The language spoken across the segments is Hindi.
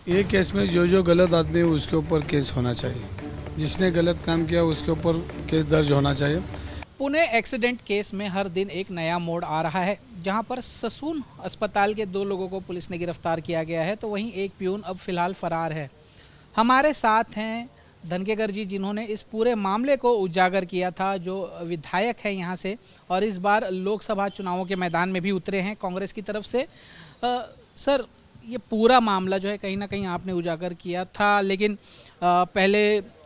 ये केस में जो गलत आदमी है उसके ऊपर केस होना चाहिए। जिसने गलत काम किया उसके ऊपर केस दर्ज होना चाहिए। पुणे एक्सीडेंट केस में हर दिन एक नया मोड़ आ रहा है। जहां पर ससून अस्पताल के 2 लोगों को पुलिस ने गिरफ्तार किया गया है, तो वहीं एक प्यून अब फिलहाल फरार है। हमारे साथ हैं धनखेकर जी, जिन्होंने इस पूरे मामले को उजागर किया था, जो विधायक है यहाँ से और इस बार लोकसभा चुनावों के मैदान में भी उतरे हैं कांग्रेस की तरफ से। सर, ये पूरा मामला जो है कहीं ना कहीं आपने उजागर किया था, लेकिन पहले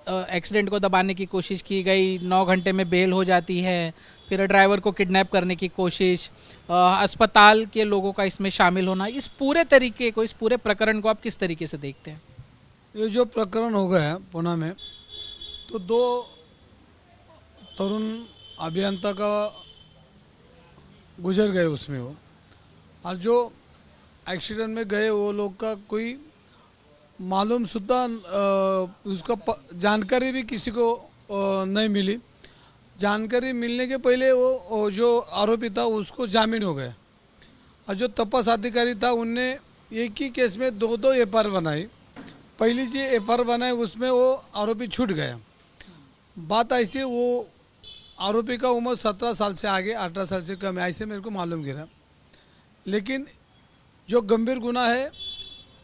एक्सीडेंट को दबाने की कोशिश की गई, 9 घंटे में बेल हो जाती है, फिर ड्राइवर को किडनैप करने की कोशिश, अस्पताल के लोगों का इसमें शामिल होना, इस पूरे तरीके को, इस पूरे प्रकरण को आप किस तरीके से देखते हैं? ये जो प्रकरण हो गया है पुणे में, तो 2 तरुण अभियंता का गुजर गए उसमें वो, और जो एक्सीडेंट में गए वो लोग का कोई मालूम सुद्धा उसका जानकारी भी किसी को नहीं मिली। जानकारी मिलने के पहले वो जो आरोपी था उसको जामीन हो गया, और जो तपास अधिकारी था उनने एक ही केस में 2 एफआईआर बनाई। पहली जो एफआईआर बनाई उसमें वो आरोपी छूट गया। बात ऐसी, वो आरोपी का उम्र 17 साल से आगे, 18 साल से कम है, ऐसे मेरे को मालूम गिरा। लेकिन जो गंभीर गुनाह है,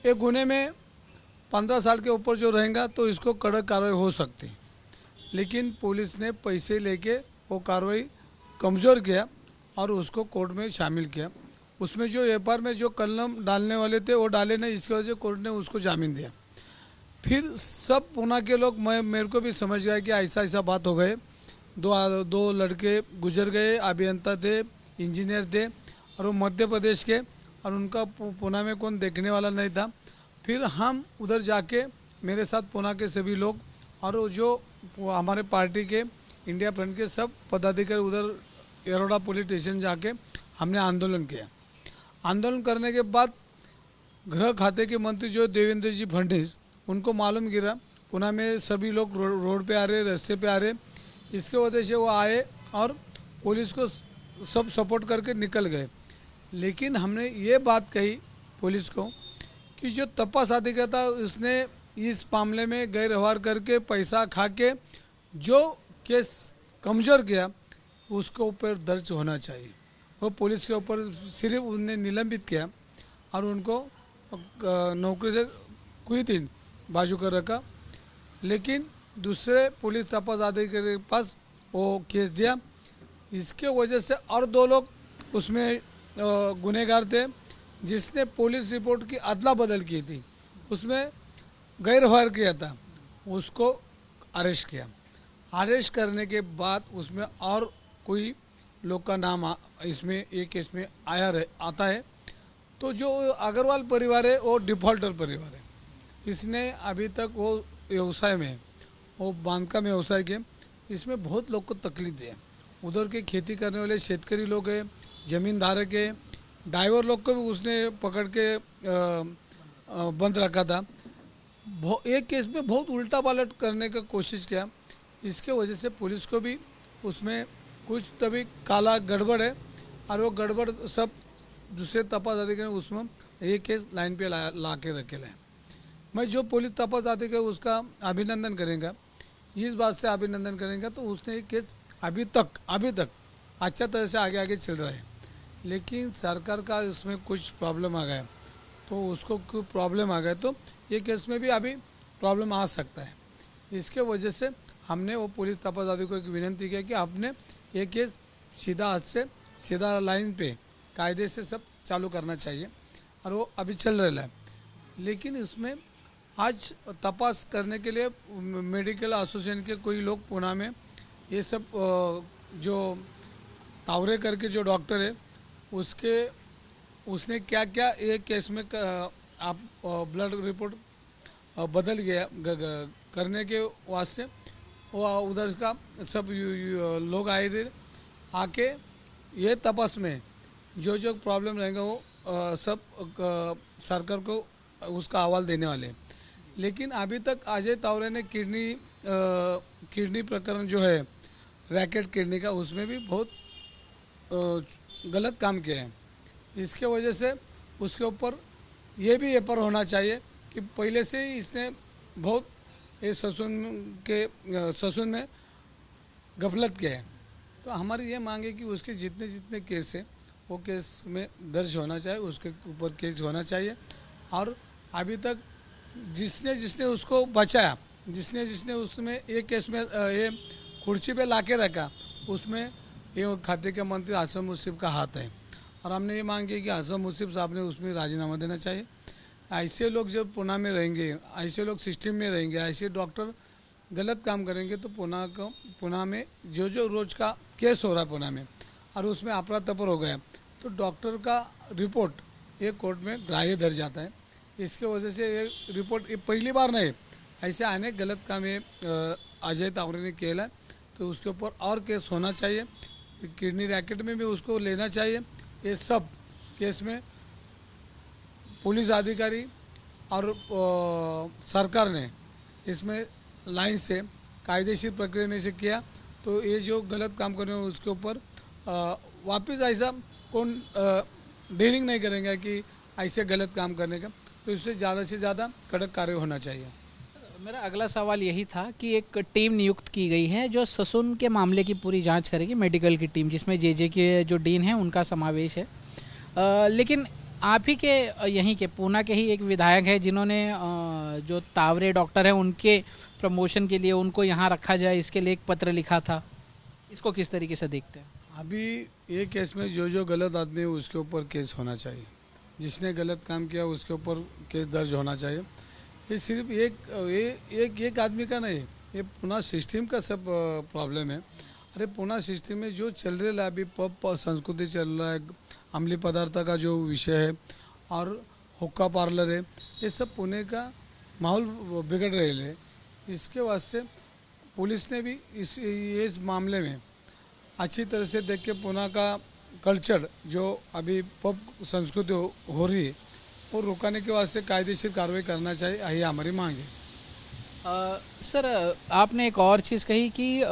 एक गुने में 15 साल के ऊपर जो रहेगा तो इसको कड़क कार्रवाई हो सकती। लेकिन पुलिस ने पैसे लेके वो कार्रवाई कमज़ोर किया और उसको कोर्ट में शामिल किया। उसमें जो एफआईआर में जो कलम डालने वाले थे वो डाले नहीं, इसकी वजह से कोर्ट ने उसको जामीन दिया। फिर सब पुणे के लोग, मेरे को भी समझ गया कि ऐसा बात हो गए। दो लड़के गुजर गए, अभियंता थे, इंजीनियर थे, और वो मध्य प्रदेश के, और उनका पुणे में कौन देखने वाला नहीं था। फिर हम उधर जाके, मेरे साथ पुणे के सभी लोग और जो हमारे पार्टी के इंडिया फ्रंट के सब पदाधिकारी उधर एरोडा पुलिस स्टेशन जाके हमने आंदोलन किया। आंदोलन करने के बाद गृह खाते के मंत्री जो देवेंद्र जी फडणवीस, उनको मालूम गिरा पुणे में सभी लोग रोड पे आ रहे, रास्ते पे आ रहे। इसके वजह से वो आए और पुलिस को सब सपोर्ट करके निकल गए। लेकिन हमने ये बात कही पुलिस को कि जो तपास अधिकारी था उसने इस मामले में गैरव्यवहार करके पैसा खा के जो केस कमज़ोर किया उसके ऊपर दर्ज होना चाहिए। वो पुलिस के ऊपर सिर्फ उनने निलंबित किया और उनको नौकरी से कोई दिन बाजू कर रखा। लेकिन दूसरे पुलिस तपास अधिकारी के पास वो केस दिया। इसके वजह से और 2 लोग उसमें गुनहगार थे, जिसने पुलिस रिपोर्ट की अदला बदल की थी, उसमें गैरव्यवहार किया था, उसको अरेस्ट किया। अरेस्ट करने के बाद उसमें और कोई लोग का नाम इसमें एक केस में आता है। तो जो अग्रवाल परिवार है वो डिफॉल्टर परिवार है। इसने अभी तक वो व्यवसाय में, वो बांधकाम व्यवसाय के, इसमें बहुत लोग को तकलीफ दिया। उधर के खेती करने वाले शेतकरी लोग हैं, जमीन धारक है, ड्राइवर लोग को भी उसने पकड़ के बंद रखा था। एक केस में बहुत उल्टा पलट करने का कोशिश किया। इसके वजह से पुलिस को भी उसमें कुछ तभी काला गड़बड़ है, और वो गड़बड़ सब दूसरे तपास अधिकारी उसमें एक केस लाइन पे ला के रखे लाए। मैं जो पुलिस तपास अधिकारी उसका अभिनंदन करेंगे, इस बात से अभिनंदन करेंगे, तो उसने एक केस अभी तक अच्छा तरह से आगे चल रहा है। लेकिन सरकार का इसमें कुछ प्रॉब्लम आ गया, तो उसको कोई प्रॉब्लम आ गया तो ये केस में भी अभी प्रॉब्लम आ सकता है। इसके वजह से हमने वो पुलिस तपास अधिकारी को विनती किया कि आपने ये केस सीधा हाथ से सीधा लाइन पे कायदे से सब चालू करना चाहिए, और वो अभी चल रहा है। लेकिन इसमें आज तपास करने के लिए मेडिकल एसोसिएशन के कोई लोग पुणे में ये सब जो तावरे करके जो डॉक्टर है उसने क्या क्या एक केस में आप ब्लड रिपोर्ट बदल गया करने के वास्ते वो उधर का सब लोग आए थे। आके ये तपास में जो प्रॉब्लम रहेगा वो सब सरकार को उसका अहवाल देने वाले हैं। लेकिन अभी तक अजय तावरे ने किडनी प्रकरण जो है रैकेट किडनी का, उसमें भी बहुत गलत काम किया है। इसके वजह से उसके ऊपर ये भी एफआईआर होना चाहिए कि पहले से ही इसने बहुत ये ससुन में गफलत किया है। तो हमारी ये मांग है कि उसके जितने जितने केस है वो केस में दर्ज होना चाहिए, उसके ऊपर केस होना चाहिए। और अभी तक जिसने जिसने उसको बचाया, जिसने जिसने उसमें एक केस में ये कुर्सी पे लाके रखा, उसमें ये खाते के मंत्री हसन मुशीफ का हाथ है। और हमने ये मांग की कि हसन मुशीफ साहब ने उसमें राजीनामा देना चाहिए। ऐसे लोग जब पुणे में रहेंगे, ऐसे लोग सिस्टम में रहेंगे, ऐसे डॉक्टर गलत काम करेंगे तो पुणे में जो जो रोज का केस हो रहा है पुणे में, और उसमें अपरा तपर हो गया, तो डॉक्टर का रिपोर्ट ये कोर्ट में ग्राह्य धर जाता है। इसके वजह से ये रिपोर्ट ये पहली बार नहीं, ऐसे अनेक गलत काम ये अजय तावरे ने किया है। तो उसके ऊपर और केस होना चाहिए, किडनी रैकेट में भी उसको लेना चाहिए। ये सब केस में पुलिस अधिकारी और सरकार ने इसमें लाइन से कायदेशीर प्रक्रिया में से किया, तो ये जो गलत काम कर रहे हैं उसके ऊपर वापस ऐसा कौन डेयरिंग नहीं करेंगे कि ऐसे गलत काम करने का। तो इससे ज़्यादा से ज़्यादा कड़क कार्य होना चाहिए। मेरा अगला सवाल यही था कि एक टीम नियुक्त की गई है जो ससुन के मामले की पूरी जांच करेगी, मेडिकल की टीम, जिसमें जे के जो डीन हैं उनका समावेश है। लेकिन आप ही के यहीं के पूना के ही एक विधायक है जिन्होंने जो तावरे डॉक्टर हैं उनके प्रमोशन के लिए उनको यहाँ रखा जाए, इसके लिए एक पत्र लिखा था। इसको किस तरीके से देखते हैं? अभी ये केस में जो जो गलत आदमी है उसके ऊपर केस होना चाहिए, जिसने गलत काम किया उसके ऊपर केस दर्ज होना चाहिए। ये सिर्फ एक आदमी का नहीं, ये पुणे सिस्टम का सब प्रॉब्लम है। अरे पुणे सिस्टम में जो चल रहा है अभी पब संस्कृति चल रहा है, अम्लीय पदार्थ का जो विषय है और हुक्का पार्लर है, ये सब पुणे का माहौल बिगड़ रहे हैं। इसके वास्ते पुलिस ने भी इस मामले में अच्छी तरह से देख के पुणे का कल्चर जो अभी पब संस्कृति हो रही है वो रुकाने के वास्ते कायदेशीर कार्रवाई करना चाहिए, यही हमारी मांग है। सर, आपने एक और चीज़ कही कि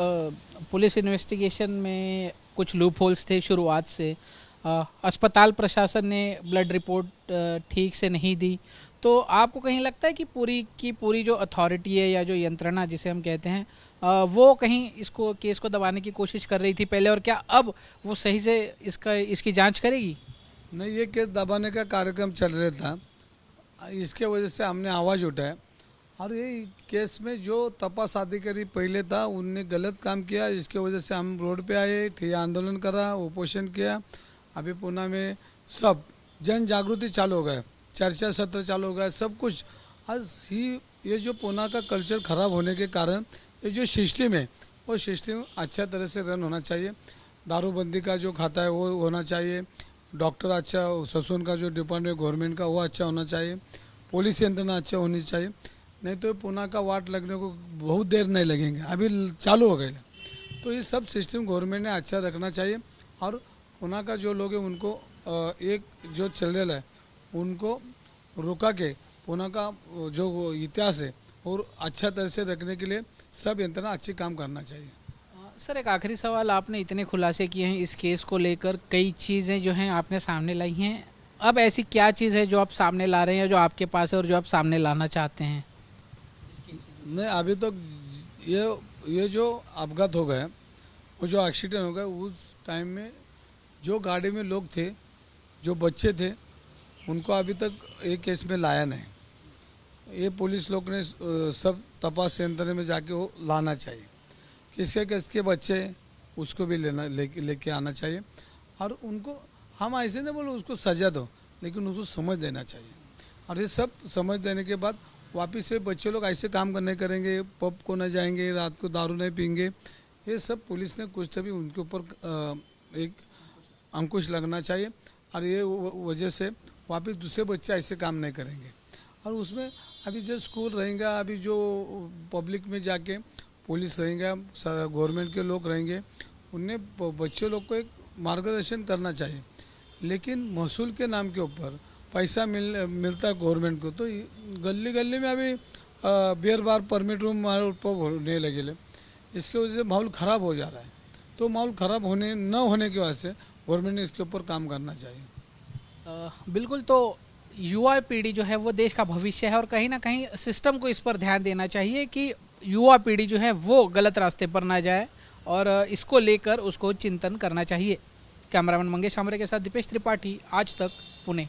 पुलिस इन्वेस्टिगेशन में कुछ लूप होल्स थे शुरुआत से। अस्पताल प्रशासन ने ब्लड रिपोर्ट ठीक से नहीं दी, तो आपको कहीं लगता है कि पूरी की पूरी जो अथॉरिटी है या जो यंत्रणा जिसे हम कहते हैं वो कहीं इसको केस को दबाने की कोशिश कर रही थी पहले, और क्या अब वो सही से इसकी जांच करेगी? नहीं, ये केस दबाने का कार्यक्रम चल रहा था, इसके वजह से हमने आवाज़ उठाया। और ये केस में जो तपास अधिकारी पहले था उनने गलत काम किया, इसके वजह से हम रोड पे आए, ठिया आंदोलन करा, उपोषण किया। अभी पुणे में सब जन जागृति चालू हो गया, चर्चा सत्र चालू हो गया, सब कुछ। आज ही ये जो पुणे का कल्चर खराब होने के कारण ये जो सिस्टम है वो सिस्टम अच्छा तरह से रन होना चाहिए। दारूबंदी का जो खाता है वो होना चाहिए, डॉक्टर अच्छा, ससुन का जो डिपार्टमेंट गवर्नमेंट का वो अच्छा होना चाहिए, पुलिस यंत्रणा अच्छा होनी चाहिए। नहीं तो पुणे का वाट लगने को बहुत देर नहीं लगेंगे, अभी चालू हो गए। तो ये सब सिस्टम गवर्नमेंट ने अच्छा रखना चाहिए। और पुणे का जो लोग हैं उनको एक जो चल रहा है उनको रुका के पुणे का जो इतिहास है और अच्छा तरह से रखने के लिए सब यंत्रणा अच्छी काम करना चाहिए। सर, एक आखिरी सवाल, आपने इतने खुलासे किए हैं इस केस को लेकर, कई चीज़ें जो हैं आपने सामने लाई हैं, अब ऐसी क्या चीज़ है जो आप सामने ला रहे हैं, जो आपके पास है और जो आप सामने लाना चाहते हैं? नहीं, अभी तो ये जो अपघात हो गया, वो जो एक्सीडेंट हो गया, उस टाइम में जो गाड़ी में लोग थे, जो बच्चे थे, उनको अभी तक एक केस में लाया नहीं। ये पुलिस लोग ने सब तपास यंत्र में जाके वो लाना चाहिए, किसके बच्चे उसको भी लेके आना चाहिए। और उनको हम ऐसे नहीं बोलो उसको सजा दो, लेकिन उसको समझ देना चाहिए। और ये सब समझ देने के बाद वापस से बच्चे लोग ऐसे काम नहीं करेंगे, पब को न जाएंगे, रात को दारू नहीं पीएंगे। ये सब पुलिस ने कुछ तभी उनके ऊपर एक अंकुश लगना चाहिए, और ये वजह से वापस दूसरे बच्चे ऐसे काम नहीं करेंगे। और उसमें अभी जो स्कूल रहेगा, अभी जो पब्लिक में जाके पुलिस रहेगा, गवर्नमेंट के लोग रहेंगे, उन्हें बच्चे लोग को एक मार्गदर्शन करना चाहिए। लेकिन महसूल के नाम के ऊपर पैसा मिलता है गवर्नमेंट को, तो गली गली में अभी बियर बार परमिट रूम होने लगे, इसके वजह से माहौल ख़राब हो जा रहा है। तो माहौल ख़राब न होने के वास्ते गवर्नमेंट ने इसके ऊपर काम करना चाहिए। बिल्कुल। तो युवा पीढ़ी जो है वो देश का भविष्य है और कहीं ना कहीं सिस्टम को इस पर ध्यान देना चाहिए कि युवा पीढ़ी जो है वो गलत रास्ते पर ना जाए और इसको लेकर उसको चिंतन करना चाहिए। कैमरामैन मंगेश आमरे के साथ दीपेश त्रिपाठी, आज तक, पुणे।